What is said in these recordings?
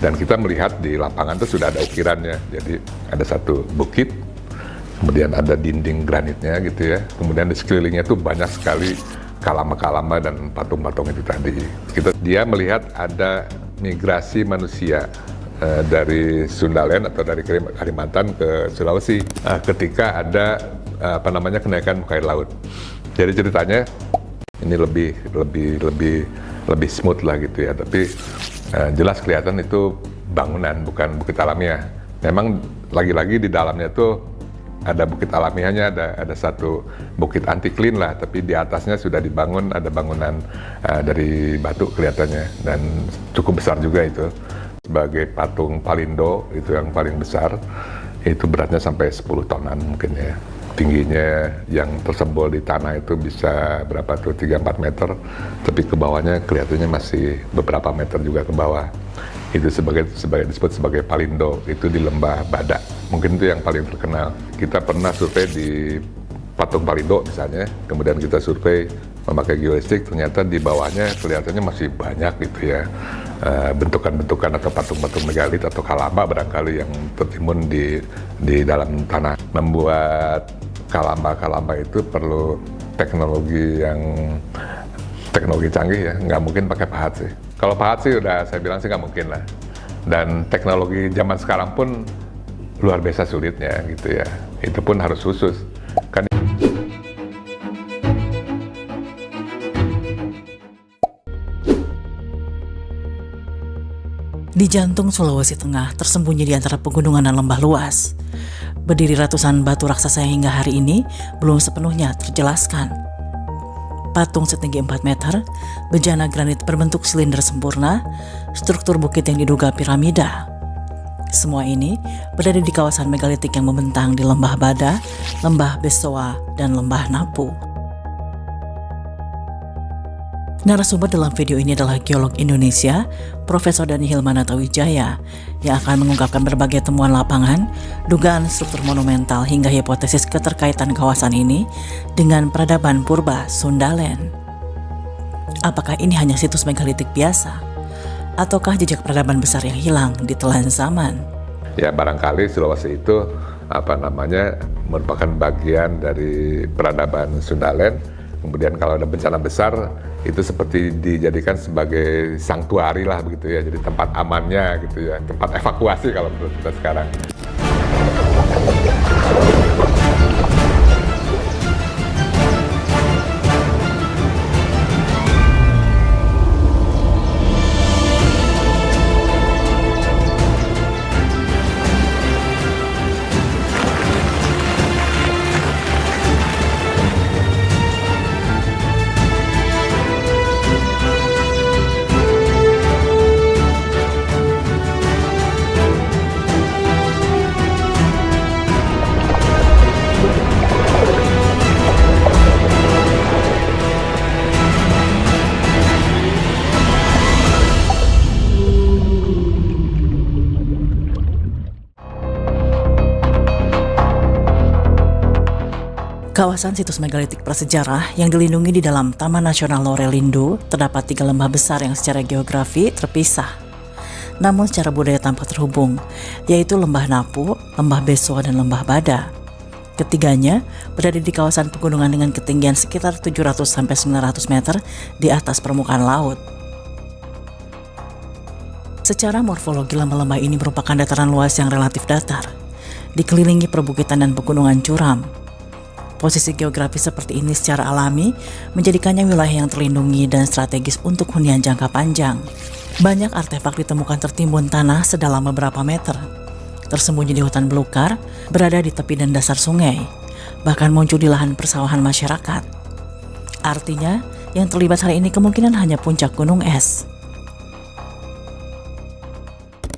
Dan kita melihat di lapangan itu sudah ada ukirannya. Jadi ada satu bukit, kemudian ada dinding granitnya gitu ya. Kemudian di sekelilingnya itu banyak sekali kalama-kalama dan patung-patung itu tadi. Dia melihat ada migrasi manusia dari Sundaland atau dari Kalimantan ke Sulawesi ketika ada kenaikan muka air laut. Jadi ceritanya ini lebih smooth lah gitu ya. Tapi jelas kelihatan itu bangunan, bukan bukit alamiah. Memang lagi-lagi di dalamnya tuh ada bukit alamiahnya, ada satu bukit anti-clean lah, tapi di atasnya sudah dibangun, ada bangunan dari batu kelihatannya, dan cukup besar juga itu. Sebagai patung Palindo, itu yang paling besar, itu beratnya sampai 10 tonan mungkin ya. Tingginya yang tersembul di tanah itu bisa berapa tuh, 3-4 meter, tapi ke bawahnya kelihatannya masih beberapa meter juga ke bawah. Itu disebut sebagai Palindo, itu di Lembah Badak. Mungkin itu yang paling terkenal. Kita pernah survei di patung Palindo misalnya, kemudian kita survei memakai geolistik, ternyata di bawahnya kelihatannya masih banyak gitu ya, bentukan-bentukan atau patung-patung megalit atau kalamba barangkali yang tertimbun di dalam tanah. Membuat kalamba itu perlu teknologi canggih ya, nggak mungkin pakai pahat sih. Kalau pahat sih udah saya bilang sih nggak mungkin lah. Dan teknologi zaman sekarang pun luar biasa sulitnya gitu ya. Itu pun harus khusus. Kan di jantung Sulawesi Tengah, tersembunyi di antara pegunungan dan lembah luas, berdiri ratusan batu raksasa yang hingga hari ini belum sepenuhnya terjelaskan. Patung setinggi 4 meter, bejana granit berbentuk silinder sempurna, struktur bukit yang diduga piramida. Semua ini berada di kawasan megalitik yang membentang di Lembah Bada, Lembah Besoa, dan Lembah Napu. Narasumber dalam video ini adalah geolog Indonesia, Profesor Dhani Hilmanatawijaya, yang akan mengungkapkan berbagai temuan lapangan, dugaan struktur monumental hingga hipotesis keterkaitan kawasan ini dengan peradaban purba Sundaland. Apakah ini hanya situs megalitik biasa? Ataukah jejak peradaban besar yang hilang di telan zaman? Ya barangkali Sulawesi itu merupakan bagian dari peradaban Sundaland. Kemudian kalau ada bencana besar, itu seperti dijadikan sebagai sanktuari lah begitu ya, jadi tempat amannya gitu ya, tempat evakuasi kalau menurut kita sekarang. Kawasan situs megalitik prasejarah yang dilindungi di dalam Taman Nasional Lorelindo terdapat 3 lembah besar yang secara geografi terpisah, namun secara budaya tampak terhubung, yaitu Lembah Napu, Lembah Besoa, dan Lembah Bada. Ketiganya berada di kawasan pegunungan dengan ketinggian sekitar 700-900 meter di atas permukaan laut. Secara morfologi, lembah-lembah ini merupakan dataran luas yang relatif datar, dikelilingi perbukitan dan pegunungan curam. Posisi geografis seperti ini secara alami menjadikannya wilayah yang terlindungi dan strategis untuk hunian jangka panjang. Banyak artefak ditemukan tertimbun tanah sedalam beberapa meter, tersembunyi di hutan belukar, berada di tepi dan dasar sungai, bahkan muncul di lahan persawahan masyarakat. Artinya, yang terlibat hari ini kemungkinan hanya puncak gunung es.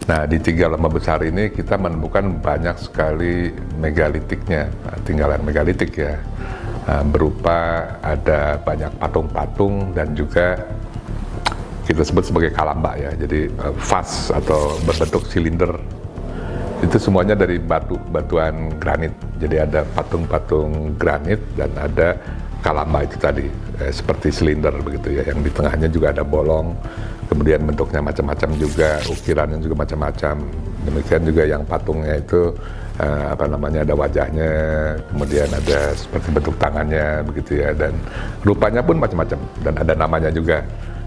Nah, di 3 lembah besar ini kita menemukan banyak sekali megalitiknya, tinggalan megalitik ya, berupa ada banyak patung-patung dan juga kita sebut sebagai kalamba ya, jadi vas atau berbentuk silinder. Itu semuanya dari batuan granit, jadi ada patung-patung granit dan ada kalamba itu tadi, seperti silinder begitu ya, yang di tengahnya juga ada bolong. kemudian bentuknya macam-macam juga, ukirannya juga macam-macam. Demikian juga yang patungnya itu ada wajahnya, kemudian ada seperti bentuk tangannya begitu ya, dan rupanya pun macam-macam dan ada namanya juga.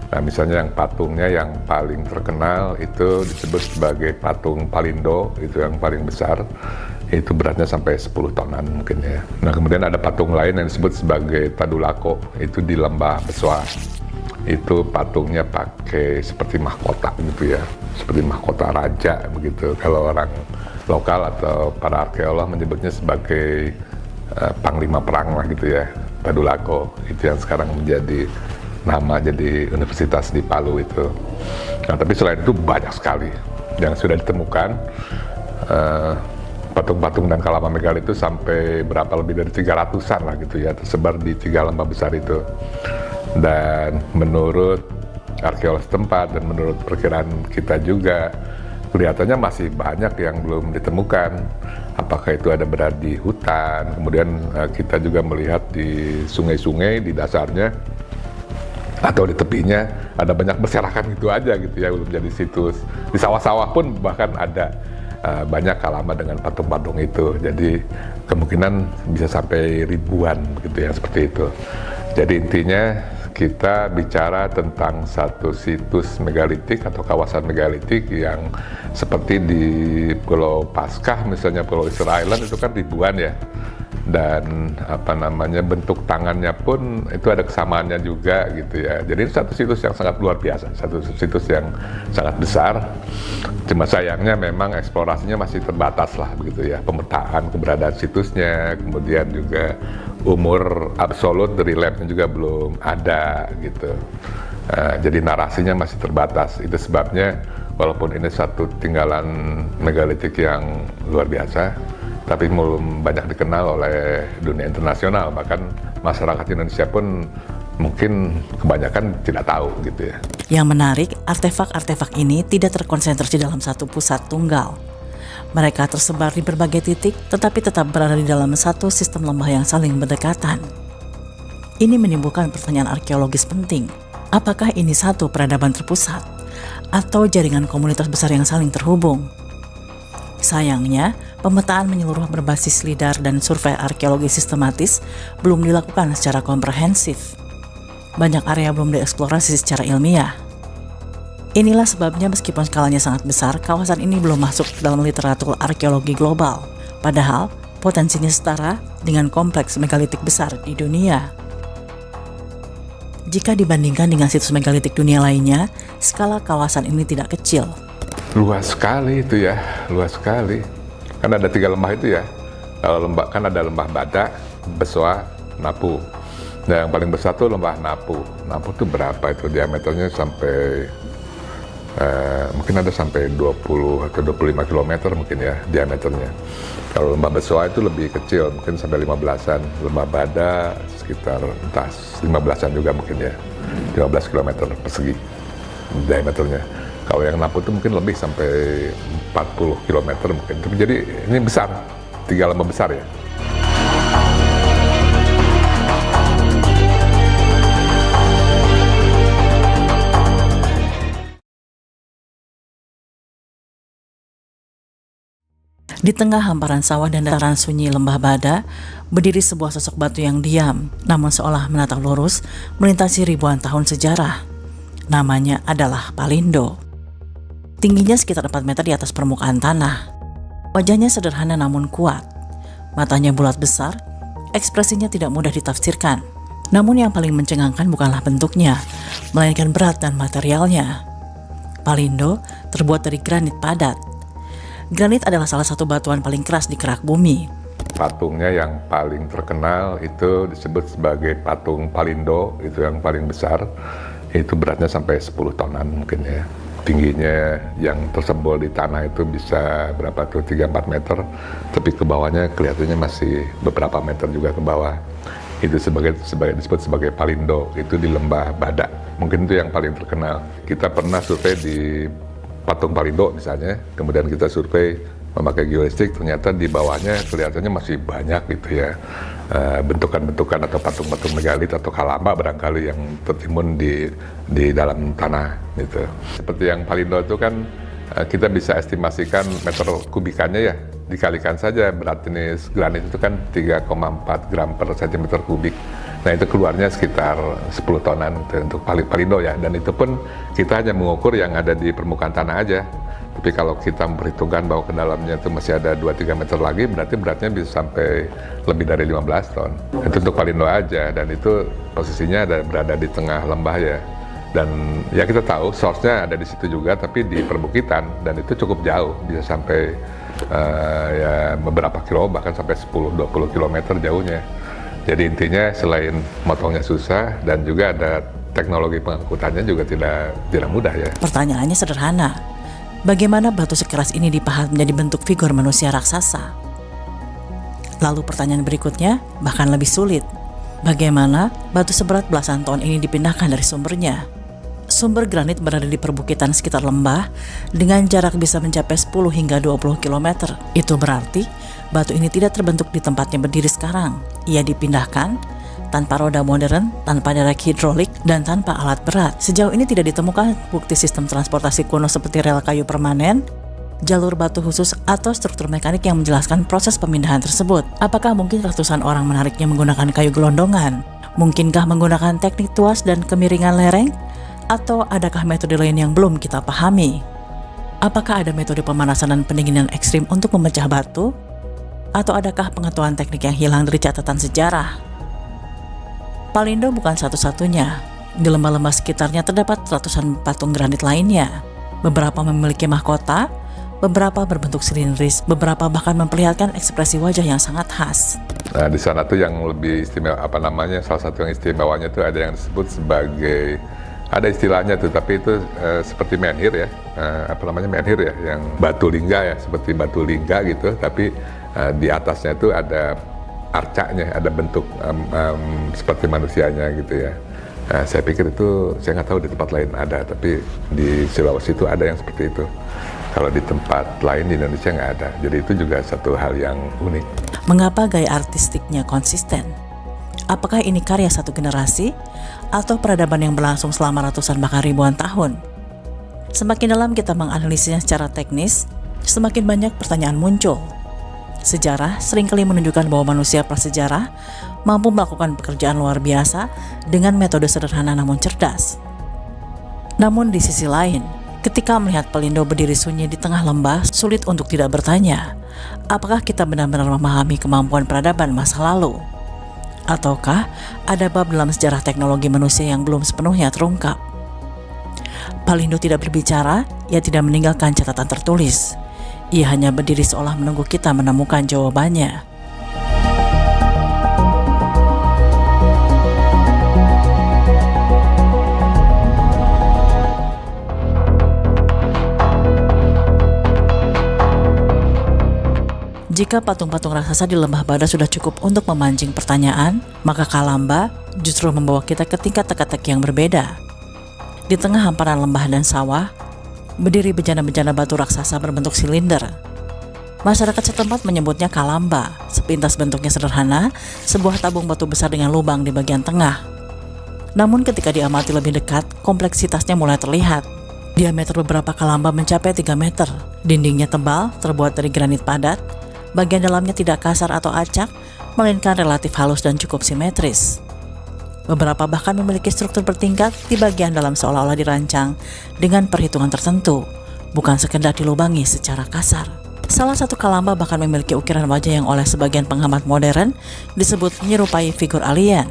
Nah, misalnya yang patungnya yang paling terkenal itu disebut sebagai patung Palindo, itu yang paling besar, itu beratnya sampai 10 tonan mungkin ya. Nah, kemudian ada patung lain yang disebut sebagai Tadulako, itu di Lembah Besoa. Itu patungnya pakai seperti mahkota gitu ya, seperti mahkota raja begitu. Kalau orang lokal atau para arkeolog menyebutnya sebagai panglima perang lah gitu ya, Tadulako. Itu yang sekarang menjadi nama jadi universitas di Palu itu. Nah, tapi selain itu banyak sekali yang sudah ditemukan. Patung-patung dan kalama megalit itu sampai lebih dari 300-an lah gitu ya, tersebar di 3 lembah besar itu. Dan menurut arkeolog setempat dan menurut perkiraan kita juga, kelihatannya masih banyak yang belum ditemukan. Apakah itu ada berada di hutan, kemudian kita juga melihat di sungai-sungai di dasarnya atau di tepinya ada banyak berserakan gitu aja gitu ya, belum jadi situs. Di sawah-sawah pun bahkan ada banyak kalama dengan patung-patung itu. Jadi kemungkinan bisa sampai ribuan gitu ya, seperti itu. Jadi intinya kita bicara tentang satu situs megalitik atau kawasan megalitik yang seperti di Pulau Paskah misalnya, Pulau Israel itu kan ribuan ya. Dan bentuk tangannya pun itu ada kesamaannya juga gitu ya. Jadi ini satu situs yang sangat luar biasa, satu situs yang sangat besar. Cuma sayangnya memang eksplorasinya masih terbatas lah begitu ya. Pemetaan keberadaan situsnya, kemudian juga umur absolut dari labnya juga belum ada gitu. Jadi narasinya masih terbatas. Itu sebabnya walaupun ini satu tinggalan megalitik yang luar biasa, tapi belum banyak dikenal oleh dunia internasional. Bahkan masyarakat Indonesia pun mungkin kebanyakan tidak tahu gitu ya. Yang menarik, artefak-artefak ini tidak terkonsentrasi dalam satu pusat tunggal. Mereka tersebar di berbagai titik, tetapi tetap berada di dalam satu sistem lembah yang saling berdekatan. Ini menimbulkan pertanyaan arkeologis penting. Apakah ini satu peradaban terpusat, atau jaringan komunitas besar yang saling terhubung? Sayangnya, pemetaan menyeluruh berbasis lidar dan survei arkeologi sistematis belum dilakukan secara komprehensif. Banyak area belum dieksplorasi secara ilmiah. Inilah sebabnya meskipun skalanya sangat besar, kawasan ini belum masuk dalam literatur arkeologi global. Padahal, potensinya setara dengan kompleks megalitik besar di dunia. Jika dibandingkan dengan situs megalitik dunia lainnya, skala kawasan ini tidak kecil. Luas sekali itu ya, luas sekali. Kan ada 3 lembah itu ya. Kalau lembah kan ada lembah Badak, Besoa, Napu. Nah, yang paling besar tuh lembah Napu. Napu tuh berapa itu diameternya sampai mungkin ada sampai 20 atau 25 km mungkin ya diameternya. Kalau lembah Besoa itu lebih kecil, mungkin sampai 15-an. Lembah Badak sekitar 15-an juga mungkin ya. 15 km persegi diameternya. Kalau yang Napu itu mungkin lebih sampai 40 km mungkin. Jadi ini besar, 3 lembah besar ya. Di tengah hamparan sawah dan dataran sunyi lembah Bada, berdiri sebuah sosok batu yang diam, namun seolah menatap lurus, melintasi ribuan tahun sejarah. Namanya adalah Palindo. Tingginya sekitar 4 meter di atas permukaan tanah. Wajahnya sederhana namun kuat. Matanya bulat besar, ekspresinya tidak mudah ditafsirkan. Namun yang paling mencengangkan bukanlah bentuknya, melainkan berat dan materialnya. Palindo terbuat dari granit padat. Granit adalah salah satu batuan paling keras di kerak bumi. Patungnya yang paling terkenal itu disebut sebagai patung Palindo, itu yang paling besar. Itu beratnya sampai 10 tonan mungkin ya. Tingginya yang tersembul di tanah itu bisa berapa tuh, 3-4 meter. Tapi ke bawahnya kelihatannya masih beberapa meter juga ke bawah. Itu disebut sebagai Palindo, itu di lembah Badak. Mungkin itu yang paling terkenal. Kita pernah survei di patung Palindo misalnya, kemudian kita survei memakai geolistik, ternyata di bawahnya kelihatannya masih banyak gitu ya. bentukan-bentukan atau patung-patung megalit atau kalamba barangkali yang tertimbun di dalam tanah gitu. Seperti yang Palindo itu kan kita bisa estimasikan meter kubikannya ya, dikalikan saja berat jenis granit itu kan 3,4 gram per cm kubik. Nah itu keluarnya sekitar 10 tonan untuk Palindo ya, dan itu pun kita hanya mengukur yang ada di permukaan tanah aja. Tapi kalau kita memperhitungkan bahwa ke dalamnya itu masih ada 2-3 meter lagi, berarti beratnya bisa sampai lebih dari 15 ton. Itu untuk Palindo aja, dan itu posisinya berada di tengah lembah ya. Dan ya kita tahu source-nya ada di situ juga, tapi di perbukitan, dan itu cukup jauh, bisa sampai ya beberapa kilo, bahkan sampai 10-20 km jauhnya. Jadi intinya selain motongnya susah, dan juga ada teknologi pengangkutannya juga tidak mudah ya. Pertanyaannya sederhana. Bagaimana batu sekeras ini dipahat menjadi bentuk figur manusia raksasa? Lalu pertanyaan berikutnya bahkan lebih sulit. Bagaimana batu seberat belasan ton ini dipindahkan dari sumbernya? Sumber granit berada di perbukitan sekitar lembah dengan jarak bisa mencapai 10 hingga 20 km. Itu berarti batu ini tidak terbentuk di tempatnya berdiri sekarang. Ia dipindahkan tanpa roda modern, tanpa derek hidrolik, dan tanpa alat berat. Sejauh ini tidak ditemukan bukti sistem transportasi kuno seperti rel kayu permanen, jalur batu khusus, atau struktur mekanik yang menjelaskan proses pemindahan tersebut. Apakah mungkin ratusan orang menariknya menggunakan kayu gelondongan? Mungkinkah menggunakan teknik tuas dan kemiringan lereng? Atau adakah metode lain yang belum kita pahami? Apakah ada metode pemanasan dan pendinginan ekstrim untuk memecah batu? Atau adakah pengetahuan teknik yang hilang dari catatan sejarah? Palindo bukan satu-satunya. Di lembah-lembah sekitarnya terdapat ratusan patung granit lainnya. Beberapa memiliki mahkota, beberapa berbentuk silindris, beberapa bahkan memperlihatkan ekspresi wajah yang sangat khas. Nah, di sana tuh yang lebih istimewa, salah satu yang istimewanya tuh ada yang disebut sebagai, ada istilahnya tuh, tapi itu seperti menhir ya, menhir ya, yang batu lingga ya, seperti batu lingga gitu, tapi di atasnya tuh ada arcanya, ada bentuk seperti manusianya gitu ya. Saya pikir itu, saya nggak tahu di tempat lain ada, tapi di Sulawesi itu ada yang seperti itu. Kalau di tempat lain di Indonesia nggak ada, jadi itu juga satu hal yang unik. Mengapa gaya artistiknya konsisten? Apakah ini karya satu generasi atau peradaban yang berlangsung selama ratusan bahkan ribuan tahun? Semakin dalam kita menganalisisnya secara teknis, semakin banyak pertanyaan muncul. Sejarah seringkali menunjukkan bahwa manusia prasejarah mampu melakukan pekerjaan luar biasa dengan metode sederhana namun cerdas. Namun di sisi lain, ketika melihat Palindo berdiri sunyi di tengah lembah, sulit untuk tidak bertanya, apakah kita benar-benar memahami kemampuan peradaban masa lalu? Ataukah ada bab dalam sejarah teknologi manusia yang belum sepenuhnya terungkap? Palindo tidak berbicara, ia tidak meninggalkan catatan tertulis. Ia hanya berdiri seolah menunggu kita menemukan jawabannya. Jika patung-patung raksasa di lembah Bada sudah cukup untuk memancing pertanyaan, maka Kalamba justru membawa kita ke tingkat teka-teki yang berbeda. Di tengah hamparan lembah dan sawah, berdiri bejana-bejana batu raksasa berbentuk silinder. Masyarakat setempat menyebutnya Kalamba, sepintas bentuknya sederhana, sebuah tabung batu besar dengan lubang di bagian tengah. Namun ketika diamati lebih dekat, kompleksitasnya mulai terlihat. Diameter beberapa Kalamba mencapai 3 meter, dindingnya tebal, terbuat dari granit padat, bagian dalamnya tidak kasar atau acak, melainkan relatif halus dan cukup simetris. Beberapa bahkan memiliki struktur bertingkat di bagian dalam seolah-olah dirancang dengan perhitungan tertentu, bukan sekedar dilubangi secara kasar. Salah satu Kalamba bahkan memiliki ukiran wajah yang oleh sebagian pengamat modern disebut menyerupai figur alien.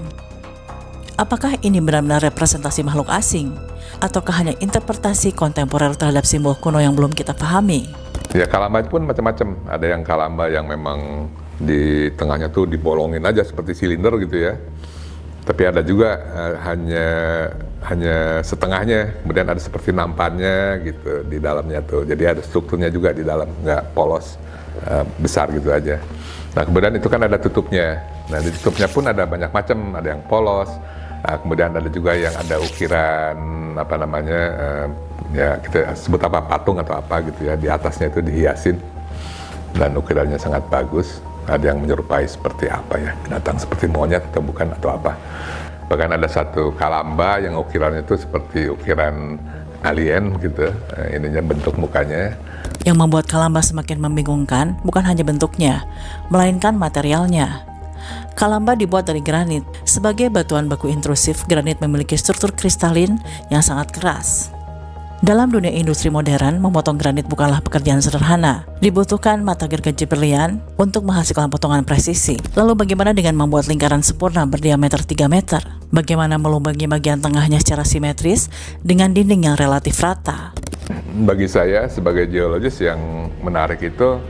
Apakah ini benar-benar representasi makhluk asing? Ataukah hanya interpretasi kontemporer terhadap simbol kuno yang belum kita pahami? Ya, Kalamba itu pun macam-macam. Ada yang Kalamba yang memang di tengahnya tuh dibolongin aja seperti silinder gitu ya. Tapi ada juga hanya setengahnya, kemudian ada seperti nampannya gitu di dalamnya tuh. Jadi ada strukturnya juga di dalam, nggak polos besar gitu aja. Nah kemudian itu kan ada tutupnya. Nah di tutupnya pun ada banyak macam, ada yang polos. Kemudian ada juga yang ada ukiran ya kita sebut apa, patung atau apa gitu ya, di atasnya itu dihiasin dan ukirannya sangat bagus. Ada yang menyerupai seperti apa ya, binatang seperti monyet atau bukan atau apa. Bahkan ada satu kalamba yang ukirannya itu seperti ukiran alien gitu, ininya bentuk mukanya. Yang membuat kalamba semakin membingungkan bukan hanya bentuknya, melainkan materialnya. Kalamba dibuat dari granit. Sebagai batuan baku intrusif, granit memiliki struktur kristalin yang sangat keras. Dalam dunia industri modern, memotong granit bukanlah pekerjaan sederhana. Dibutuhkan mata gergaji berlian untuk menghasilkan potongan presisi. Lalu bagaimana dengan membuat lingkaran sempurna berdiameter 3 meter? Bagaimana melubangi bagian tengahnya secara simetris dengan dinding yang relatif rata? Bagi saya sebagai geologis yang menarik itu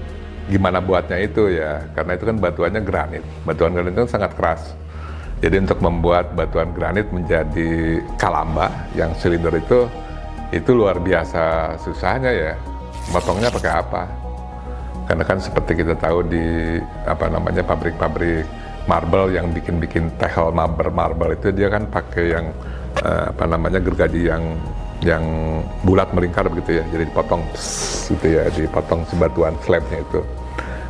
gimana buatnya itu ya, karena itu kan batuannya granit. Batuan granit itu sangat keras. Jadi untuk membuat batuan granit menjadi kalamba yang silinder itu luar biasa susahnya ya. Motongnya pakai apa? Karena kan seperti kita tahu di pabrik-pabrik marble yang bikin tehel marble itu dia kan pakai yang gergaji yang bulat melingkar begitu ya. Jadi dipotong gitu ya, dipotong sebatuan slabnya itu.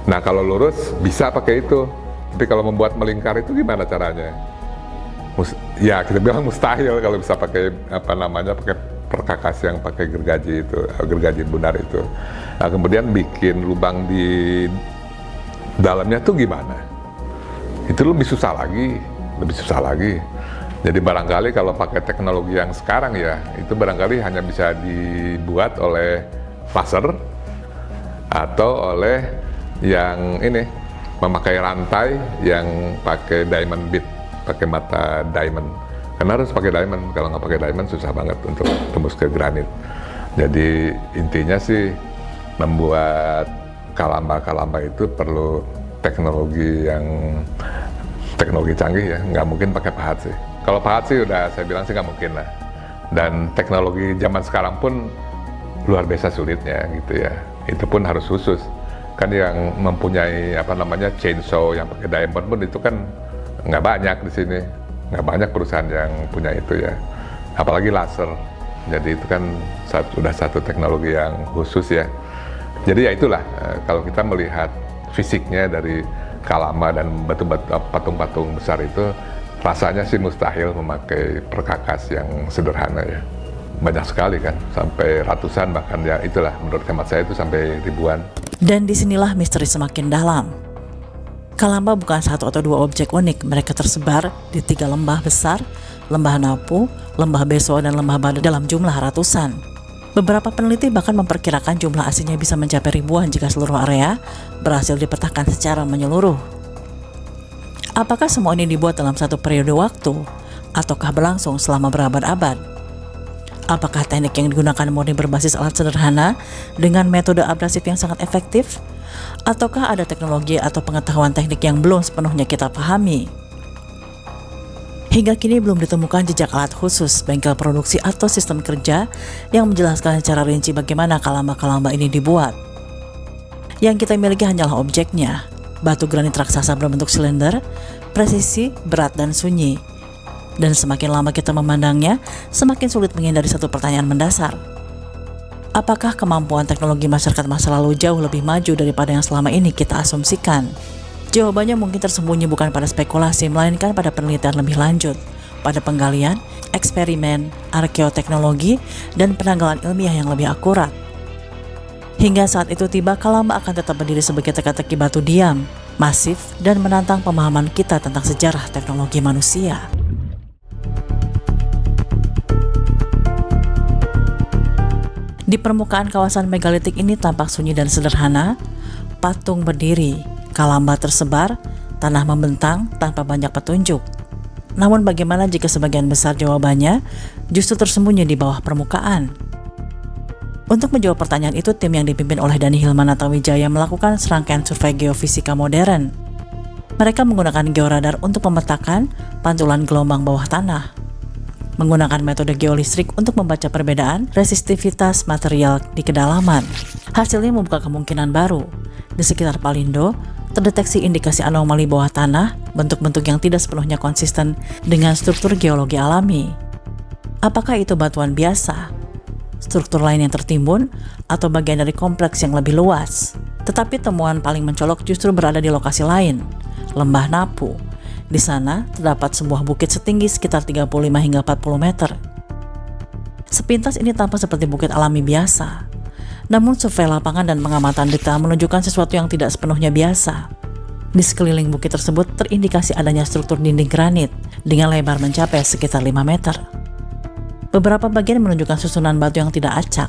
Nah, kalau lurus bisa pakai itu. Tapi kalau membuat melingkar itu gimana caranya? Ya kita bilang mustahil kalau bisa pakai pakai perkakas yang pakai gergaji bundar itu. Nah, kemudian bikin lubang di dalamnya tuh gimana? Itu lebih susah lagi. Jadi barangkali kalau pakai teknologi yang sekarang ya, itu barangkali hanya bisa dibuat oleh laser atau oleh yang ini memakai rantai yang pakai diamond bead, pakai mata diamond. Karena harus pakai diamond, kalau nggak pakai diamond susah banget untuk tembus ke granit. Jadi intinya sih membuat kalamba itu perlu teknologi canggih ya, nggak mungkin pakai pahat sih. Kalau pahat sih udah saya bilang sih nggak mungkin lah. Dan teknologi zaman sekarang pun luar biasa sulitnya gitu ya. Itu pun harus khusus. Kan yang mempunyai chainsaw yang pakai diamond pun itu kan nggak banyak di sini. Nggak banyak perusahaan yang punya itu ya, apalagi laser. Jadi itu kan sudah satu teknologi yang khusus ya. Jadi ya itulah, kalau kita melihat fisiknya dari kalamba dan patung-patung besar itu, rasanya sih mustahil memakai perkakas yang sederhana ya. Banyak sekali kan, sampai ratusan bahkan ya, itulah menurut hemat saya itu sampai ribuan. Dan disinilah misteri semakin dalam. Kalamba bukan satu atau dua objek unik, mereka tersebar di 3 lembah besar, Lembah Napu, Lembah Beso, dan Lembah Bada dalam jumlah ratusan. Beberapa peneliti bahkan memperkirakan jumlah aslinya bisa mencapai ribuan jika seluruh area berhasil dipetakan secara menyeluruh. Apakah semua ini dibuat dalam satu periode waktu, ataukah berlangsung selama berabad-abad? Apakah teknik yang digunakan murni berbasis alat sederhana dengan metode abrasif yang sangat efektif? Ataukah ada teknologi atau pengetahuan teknik yang belum sepenuhnya kita pahami? Hingga kini belum ditemukan jejak alat khusus, bengkel produksi atau sistem kerja yang menjelaskan secara rinci bagaimana kalamba-kalamba ini dibuat. Yang kita miliki hanyalah objeknya, batu granit raksasa berbentuk silinder, presisi, berat, dan sunyi. Dan semakin lama kita memandangnya, semakin sulit menghindari satu pertanyaan mendasar. Apakah kemampuan teknologi masyarakat masa lalu jauh lebih maju daripada yang selama ini kita asumsikan? Jawabannya mungkin tersembunyi bukan pada spekulasi, melainkan pada penelitian lebih lanjut, pada penggalian, eksperimen, arkeoteknologi, dan penanggalan ilmiah yang lebih akurat. Hingga saat itu tiba, kalamba akan tetap berdiri sebagai teka-teki batu diam, masif, dan menantang pemahaman kita tentang sejarah teknologi manusia. Di permukaan kawasan megalitik ini tampak sunyi dan sederhana, patung berdiri, kalamba tersebar, tanah membentang tanpa banyak petunjuk. Namun bagaimana jika sebagian besar jawabannya justru tersembunyi di bawah permukaan? Untuk menjawab pertanyaan itu, tim yang dipimpin oleh Dani Hilmanatawijaya melakukan serangkaian survei geofisika modern. Mereka menggunakan georadar untuk memetakan pantulan gelombang bawah tanah, menggunakan metode geolistrik untuk membaca perbedaan resistivitas material di kedalaman. Hasilnya membuka kemungkinan baru. Di sekitar Palindo, terdeteksi indikasi anomali bawah tanah, bentuk-bentuk yang tidak sepenuhnya konsisten dengan struktur geologi alami. Apakah itu batuan biasa, struktur lain yang tertimbun, atau bagian dari kompleks yang lebih luas? Tetapi temuan paling mencolok justru berada di lokasi lain, Lembah Napu. Di sana terdapat sebuah bukit setinggi sekitar 35 hingga 40 meter. Sepintas ini tampak seperti bukit alami biasa. Namun survei lapangan dan pengamatan detail menunjukkan sesuatu yang tidak sepenuhnya biasa. Di sekeliling bukit tersebut terindikasi adanya struktur dinding granit dengan lebar mencapai sekitar 5 meter. Beberapa bagian menunjukkan susunan batu yang tidak acak.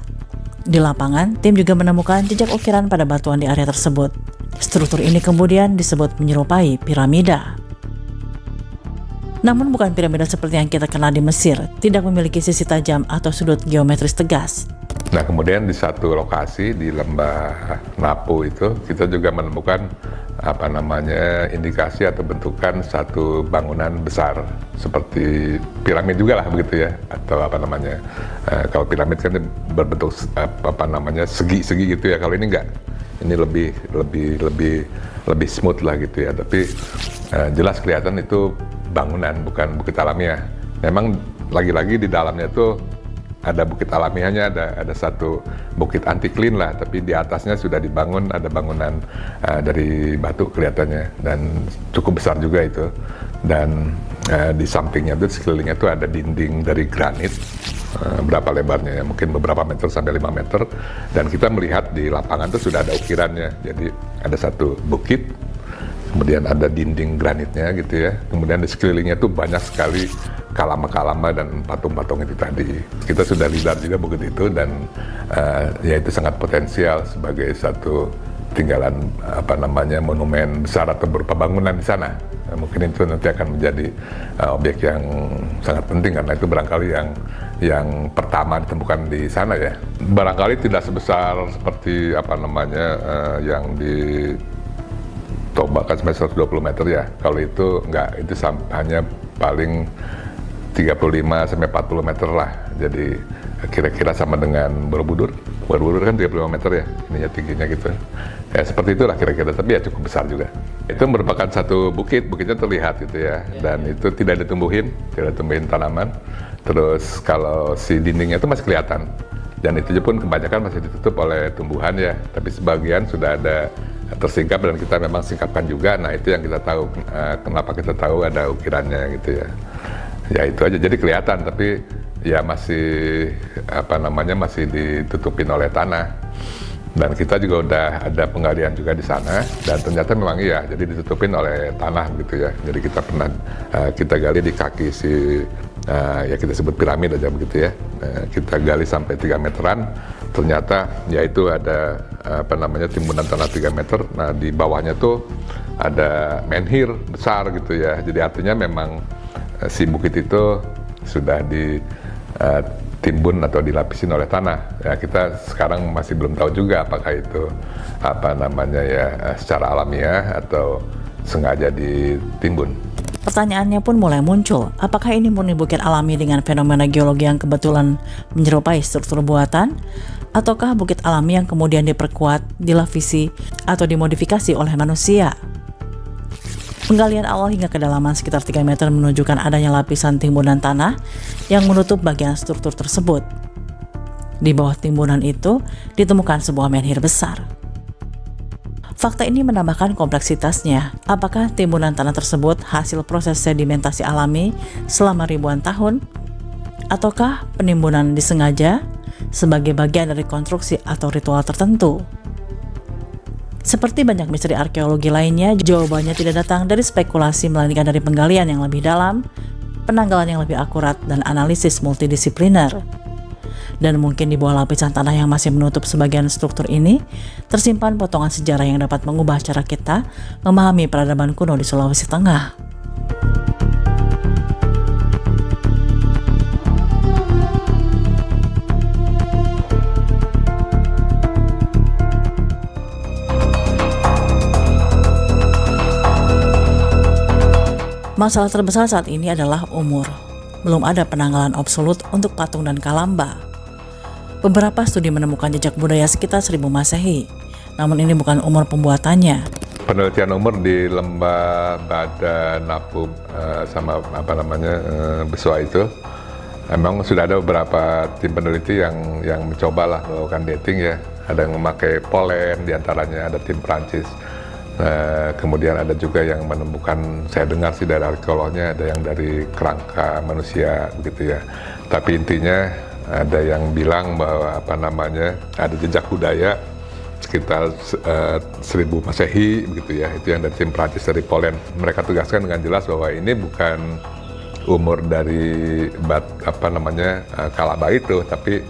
Di lapangan, tim juga menemukan jejak ukiran pada batuan di area tersebut. Struktur ini kemudian disebut menyerupai piramida. Namun bukan piramida seperti yang kita kenal di Mesir, tidak memiliki sisi tajam atau sudut geometris tegas. Nah, kemudian di satu lokasi di Lembah Napu itu kita juga menemukan indikasi atau bentukan satu bangunan besar seperti piramid juga lah begitu ya, atau kalau piramid kan berbentuk segi-segi gitu ya. Kalau ini enggak, ini lebih smooth lah gitu ya. Tapi jelas kelihatan itu bangunan, bukan bukit alamiah. Memang lagi-lagi di dalamnya itu ada bukit alamiahnya, ada satu bukit anti-clean lah, tapi di atasnya sudah dibangun, ada bangunan dari batu kelihatannya, dan cukup besar juga itu. Dan di sampingnya itu, sekelilingnya itu ada dinding dari granit, berapa lebarnya ya, mungkin beberapa meter sampai 5 meter, dan kita melihat di lapangan itu sudah ada ukirannya. Jadi ada satu bukit, kemudian ada dinding granitnya gitu ya, kemudian di sekelilingnya itu banyak sekali kalama-kalama dan patung-patung itu tadi. Kita sudah lihat juga bukit itu, dan ya itu sangat potensial sebagai satu tinggalan monumen besar atau berupa bangunan di sana. Mungkin itu nanti akan menjadi objek yang sangat penting, karena itu barangkali yang pertama ditemukan di sana ya. Barangkali tidak sebesar seperti yang di Toba kan sampai 120 meter ya. Kalau itu enggak, itu hanya paling 35 sampai 40 meter lah. Jadi kira-kira sama dengan Borobudur. Borobudur kan 35 meter ya, ininya tingginya gitu. Ya seperti itulah kira-kira, tapi ya cukup besar juga. Itu merupakan satu bukitnya terlihat gitu ya. Dan itu tidak ditumbuhin tanaman. Terus kalau si dindingnya itu masih kelihatan. Dan itu pun kebanyakan masih ditutup oleh tumbuhan ya. Tapi sebagian sudah ada tersingkap, dan kita memang singkapkan juga. Nah itu yang kita tahu, kenapa kita tahu ada ukirannya gitu ya. Ya itu aja, jadi kelihatan, tapi ya masih masih ditutupin oleh tanah. Dan kita juga udah ada penggalian juga di sana, dan ternyata memang iya, jadi ditutupin oleh tanah gitu ya. Jadi kita pernah kita gali di kaki ya kita sebut piramid aja begitu ya. Kita gali sampai 3 meteran, ternyata ya itu ada timbunan tanah 3 meter. Nah di bawahnya tuh ada menhir besar gitu ya. Jadi artinya memang si bukit itu sudah ditimbun atau dilapisin oleh tanah. Ya kita sekarang masih belum tahu juga apakah itu secara alamiah atau sengaja ditimbun. Pertanyaannya pun mulai muncul, apakah ini murni bukit alami dengan fenomena geologi yang kebetulan menyerupai struktur buatan, ataukah bukit alami yang kemudian diperkuat, dilapisi, atau dimodifikasi oleh manusia? Penggalian awal hingga kedalaman sekitar 3 meter menunjukkan adanya lapisan timbunan tanah yang menutup bagian struktur tersebut. Di bawah timbunan itu ditemukan sebuah menhir besar. Fakta ini menambahkan kompleksitasnya. Apakah timbunan tanah tersebut hasil proses sedimentasi alami selama ribuan tahun? Ataukah penimbunan disengaja sebagai bagian dari konstruksi atau ritual tertentu? Seperti banyak misteri arkeologi lainnya, jawabannya tidak datang dari spekulasi, melainkan dari penggalian yang lebih dalam, penanggalan yang lebih akurat, dan analisis multidisipliner. Dan mungkin di bawah lapisan tanah yang masih menutup sebagian struktur ini, tersimpan potongan sejarah yang dapat mengubah cara kita memahami peradaban kuno di Sulawesi Tengah. Masalah terbesar saat ini adalah umur. Belum ada penanggalan absolut untuk patung dan kalamba. Beberapa studi menemukan jejak budaya sekitar 1000 Masehi, namun ini bukan umur pembuatannya. Penelitian umur di Lembah Bada Napu sama Besua itu Memang sudah ada beberapa tim peneliti yang mencoba lah melakukan dating ya. Ada yang memakai polen, diantaranya ada tim Prancis. Kemudian ada juga yang menemukan, saya dengar sih dari arkeolognya, ada yang dari kerangka manusia begitu ya. Tapi intinya ada yang bilang bahwa ada jejak budaya sekitar 1000 Masehi begitu ya. Itu yang dari tim Prancis dari Polen. Mereka tegaskan dengan jelas bahwa ini bukan umur dari Kalaba itu, tapi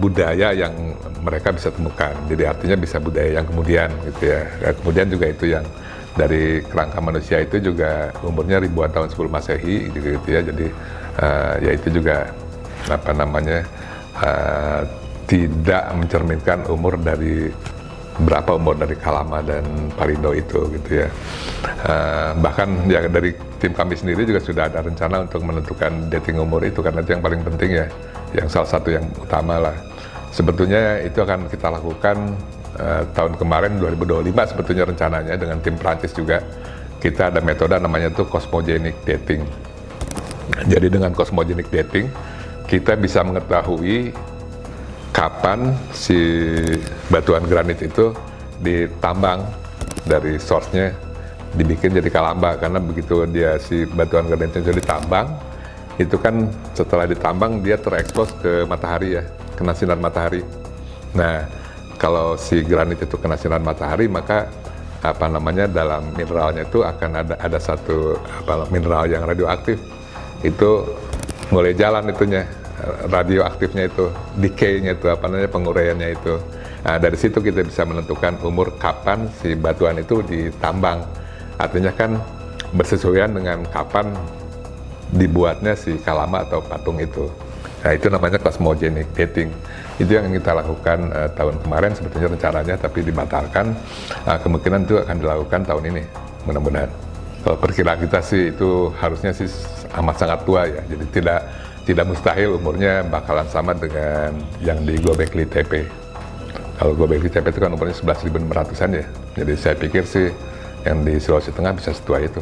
budaya yang mereka bisa temukan. Jadi artinya bisa budaya yang kemudian gitu ya. Kemudian juga itu yang dari kerangka manusia itu juga umurnya ribuan tahun sebelum Masehi gitu ya. Jadi ya itu juga tidak mencerminkan umur dari berapa umur dari Kalama dan Parindo itu gitu ya. Bahkan ya dari tim kami sendiri juga sudah ada rencana untuk menentukan dating umur itu, karena itu yang paling penting ya, yang salah satu yang utama lah. Sebetulnya itu akan kita lakukan tahun kemarin 2025 sebetulnya rencananya dengan tim Prancis juga. Kita ada metode namanya tuh cosmogenic dating. Jadi dengan cosmogenic dating kita bisa mengetahui kapan si batuan granit itu ditambang dari source-nya dibikin jadi Kalamba, karena begitu dia si batuan granitnya jadi ditambang, itu kan setelah ditambang dia terekspos ke matahari ya, kena sinar matahari. Nah, kalau si granit itu kena sinar matahari, maka dalam mineralnya itu akan ada satu mineral yang radioaktif, itu mulai jalan itunya, radioaktifnya itu, decay-nya itu, penguraiannya itu. Nah, dari situ kita bisa menentukan umur kapan si batuan itu ditambang. Artinya kan bersesuaian dengan kapan dibuatnya si Kalama atau patung itu. Nah, itu namanya cosmogenic dating. Itu yang kita lakukan tahun kemarin sebetulnya rencananya, tapi dibatalkan. Kemungkinan itu akan dilakukan tahun ini, mudah-mudahan. Kalau perkiraan kita sih itu harusnya sih amat sangat tua ya, jadi tidak mustahil umurnya bakalan sama dengan yang di Göbekli Tepe. Kalau Göbekli Tepe itu kan umurnya 11.600-an ya, jadi saya pikir sih yang di Sulawesi Tengah bisa setua itu.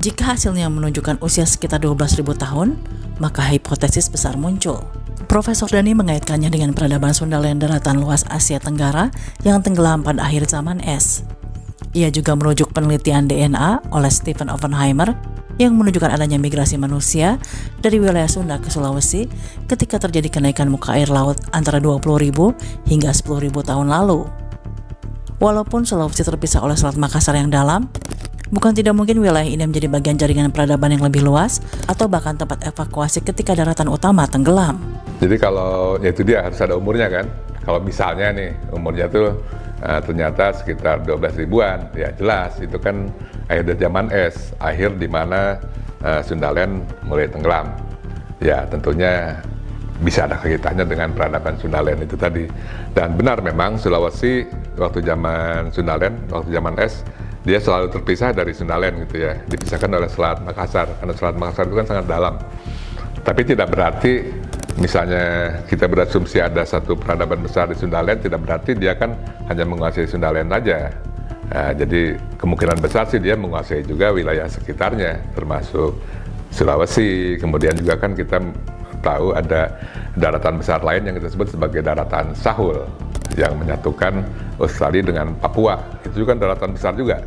Jika hasilnya menunjukkan usia sekitar 12.000 tahun, maka hipotesis besar muncul. Profesor Dhani mengaitkannya dengan peradaban Sundaland daratan luas Asia Tenggara yang tenggelam pada akhir zaman es. Ia juga merujuk penelitian DNA oleh Stephen Oppenheimer yang menunjukkan adanya migrasi manusia dari wilayah Sunda ke Sulawesi ketika terjadi kenaikan muka air laut antara 20.000 hingga 10.000 tahun lalu. Walaupun Sulawesi terpisah oleh Selat Makassar yang dalam, bukan tidak mungkin wilayah ini menjadi bagian jaringan peradaban yang lebih luas atau bahkan tempat evakuasi ketika daratan utama tenggelam. Jadi kalau ya itu dia harus ada umurnya kan. Kalau misalnya nih umurnya tuh ternyata sekitar 12 ribuan, ya jelas itu kan akhir dari zaman es, akhir di mana Sundaland mulai tenggelam. Ya tentunya bisa ada kaitannya dengan peradaban Sundaland itu tadi. Dan benar memang Sulawesi waktu zaman Sundaland, waktu zaman es, dia selalu terpisah dari Sundaland gitu ya, dipisahkan oleh Selat Makassar, karena Selat Makassar itu kan sangat dalam. Tapi tidak berarti misalnya kita berasumsi ada satu peradaban besar di Sundaland, tidak berarti dia kan hanya menguasai Sundaland aja. Nah, jadi kemungkinan besar sih dia menguasai juga wilayah sekitarnya, termasuk Sulawesi. Kemudian juga kan kita tahu ada daratan besar lain yang kita sebut sebagai daratan Sahul, yang menyatukan Australia dengan Papua. Itu juga daratan besar juga,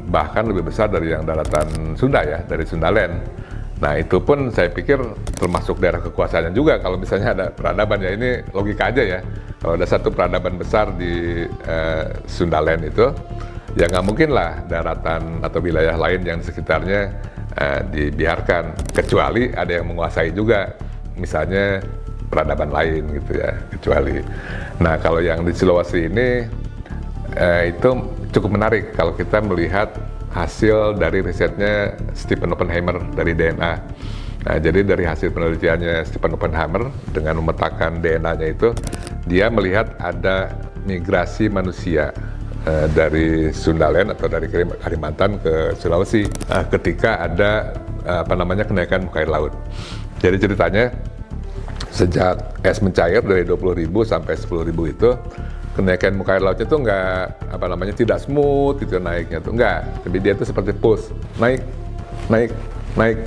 bahkan lebih besar dari yang daratan Sunda ya, dari Sundaland. Nah itu pun saya pikir termasuk daerah kekuasaannya juga. Kalau misalnya ada peradaban, ya ini logika aja ya, kalau ada satu peradaban besar di Sundaland itu, ya nggak mungkin lah daratan atau wilayah lain yang di sekitarnya dibiarkan, kecuali ada yang menguasai juga, misalnya peradaban lain gitu ya, kecuali. Nah kalau yang di Sulawesi ini itu cukup menarik kalau kita melihat hasil dari risetnya Stephen Oppenheimer dari DNA. Nah, jadi dari hasil penelitiannya Stephen Oppenheimer dengan memetakan DNA-nya itu, dia melihat ada migrasi manusia dari Sundaland atau dari Kalimantan ke Sulawesi ketika ada kenaikan muka air laut. Jadi ceritanya sejak es mencair dari 20.000 sampai 10.000 itu, kenaikan muka air lautnya itu tidak smooth gitu naiknya tuh, enggak. Tapi dia itu seperti pulse, naik.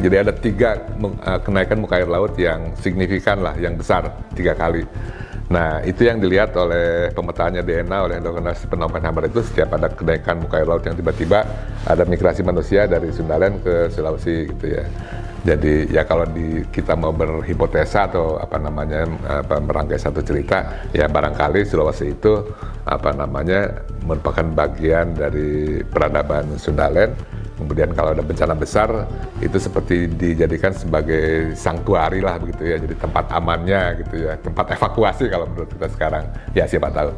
Jadi ada 3 kenaikan muka air laut yang signifikan lah, yang besar 3 kali. Nah, itu yang dilihat oleh pemetaannya DNA oleh organisasi Phnom Penh Hammer itu, setiap ada kenaikan muka air laut yang tiba-tiba ada migrasi manusia dari Sundaland ke Sulawesi gitu ya. Jadi ya kalau kita mau berhipotesa atau merangkai satu cerita, ya barangkali Sulawesi itu merupakan bagian dari peradaban Sundaland. Kemudian kalau ada bencana besar, itu seperti dijadikan sebagai sanktuari lah begitu ya, jadi tempat amannya gitu ya, tempat evakuasi kalau menurut kita sekarang. Ya siapa tahu.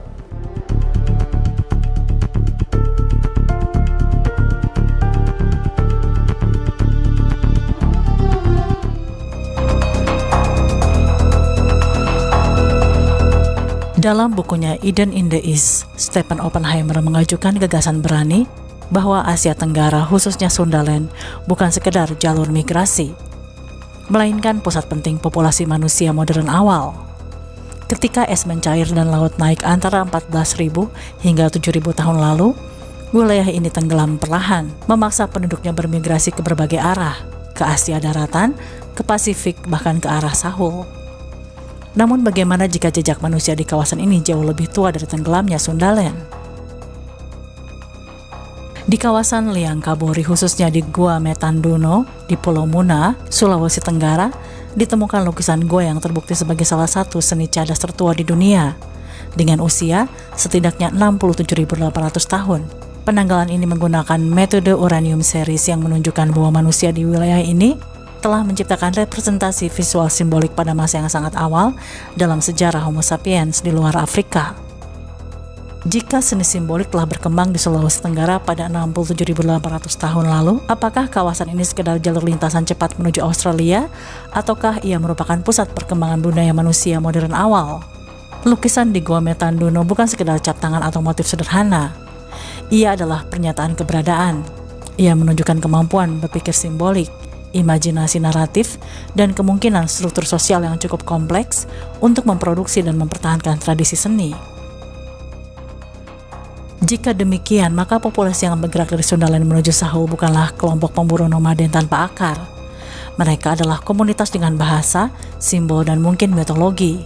Dalam bukunya Eden in the East, Stephen Oppenheimer mengajukan gagasan berani bahwa Asia Tenggara, khususnya Sundaland, bukan sekedar jalur migrasi, melainkan pusat penting populasi manusia modern awal. Ketika es mencair dan laut naik antara 14.000 hingga 7.000 tahun lalu, wilayah ini tenggelam perlahan, memaksa penduduknya bermigrasi ke berbagai arah, ke Asia daratan, ke Pasifik, bahkan ke arah Sahul. Namun bagaimana jika jejak manusia di kawasan ini jauh lebih tua dari tenggelamnya Sundaland? Di kawasan Liang Kabori, khususnya di Gua Metanduno, di Pulau Muna, Sulawesi Tenggara, ditemukan lukisan gua yang terbukti sebagai salah satu seni cadas tertua di dunia, dengan usia setidaknya 67.800 tahun. Penanggalan ini menggunakan metode uranium series yang menunjukkan bahwa manusia di wilayah ini telah menciptakan representasi visual simbolik pada masa yang sangat awal dalam sejarah Homo sapiens di luar Afrika. Jika seni simbolik telah berkembang di Sulawesi Tenggara pada 67.800 tahun lalu, apakah kawasan ini sekedar jalur lintasan cepat menuju Australia, ataukah ia merupakan pusat perkembangan budaya manusia modern awal? Lukisan di Gua Metanduno bukan sekedar cap tangan atau motif sederhana. Ia adalah pernyataan keberadaan. Ia menunjukkan kemampuan berpikir simbolik, imajinasi naratif, dan kemungkinan struktur sosial yang cukup kompleks untuk memproduksi dan mempertahankan tradisi seni. Jika demikian, maka populasi yang bergerak dari Sundaland menuju Sahul bukanlah kelompok pemburu nomaden tanpa akar. Mereka adalah komunitas dengan bahasa, simbol, dan mungkin mitologi.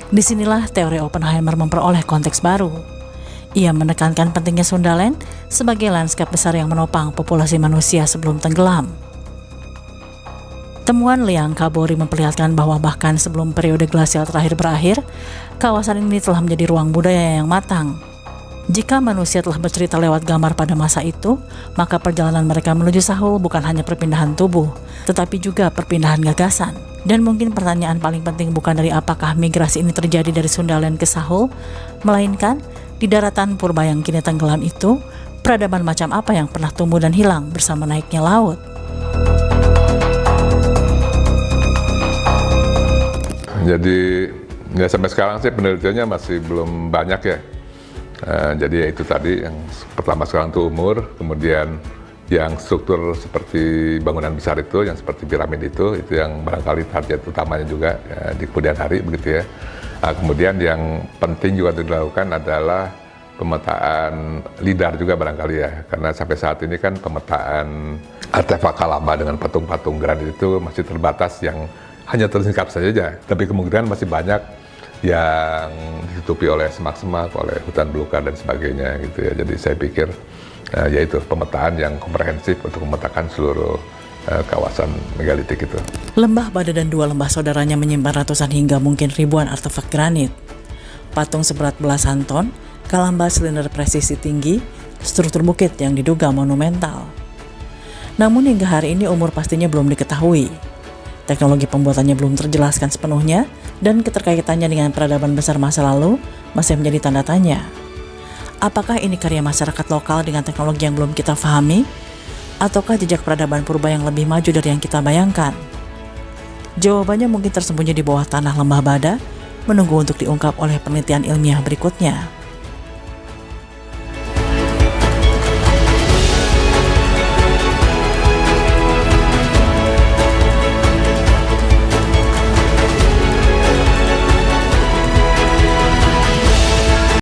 Disinilah teori Oppenheimer memperoleh konteks baru. Ia menekankan pentingnya Sundaland sebagai lanskap besar yang menopang populasi manusia sebelum tenggelam. Temuan Liang Kabori memperlihatkan bahwa bahkan sebelum periode glasial terakhir berakhir, kawasan ini telah menjadi ruang budaya yang matang. Jika manusia telah bercerita lewat gambar pada masa itu, maka perjalanan mereka menuju Sahul bukan hanya perpindahan tubuh, tetapi juga perpindahan gagasan. Dan mungkin pertanyaan paling penting bukan dari apakah migrasi ini terjadi dari Sundaland ke Sahul, melainkan di daratan purba yang kini tenggelam itu, peradaban macam apa yang pernah tumbuh dan hilang bersama naiknya laut? Jadi ya sampai sekarang sih penelitiannya masih belum banyak ya. Jadi ya itu tadi, yang pertama sekarang itu umur, kemudian yang struktur seperti bangunan besar itu, yang seperti piramid itu yang barangkali target utamanya juga di kemudian hari begitu ya. Kemudian yang penting juga dilakukan adalah pemetaan lidar juga barangkali ya, karena sampai saat ini kan pemetaan artefak lama dengan patung-patung granit itu masih terbatas, yang hanya tersingkap saja, tapi kemungkinan masih banyak yang ditutupi oleh semak-semak, oleh hutan belukar dan sebagainya gitu ya. Jadi saya pikir yaitu pemetaan yang komprehensif untuk memetakan seluruh kawasan megalitik itu. Lembah Bada dan dua lembah saudaranya menyimpan ratusan hingga mungkin ribuan artefak granit. Patung seberat belasan ton, kalamba silinder presisi tinggi, struktur bukit yang diduga monumental. Namun hingga hari ini umur pastinya belum diketahui. Teknologi pembuatannya belum terjelaskan sepenuhnya, dan keterkaitannya dengan peradaban besar masa lalu masih menjadi tanda tanya. Apakah ini karya masyarakat lokal dengan teknologi yang belum kita pahami? Ataukah jejak peradaban purba yang lebih maju dari yang kita bayangkan? Jawabannya mungkin tersembunyi di bawah tanah lembah Bada, menunggu untuk diungkap oleh penelitian ilmiah berikutnya.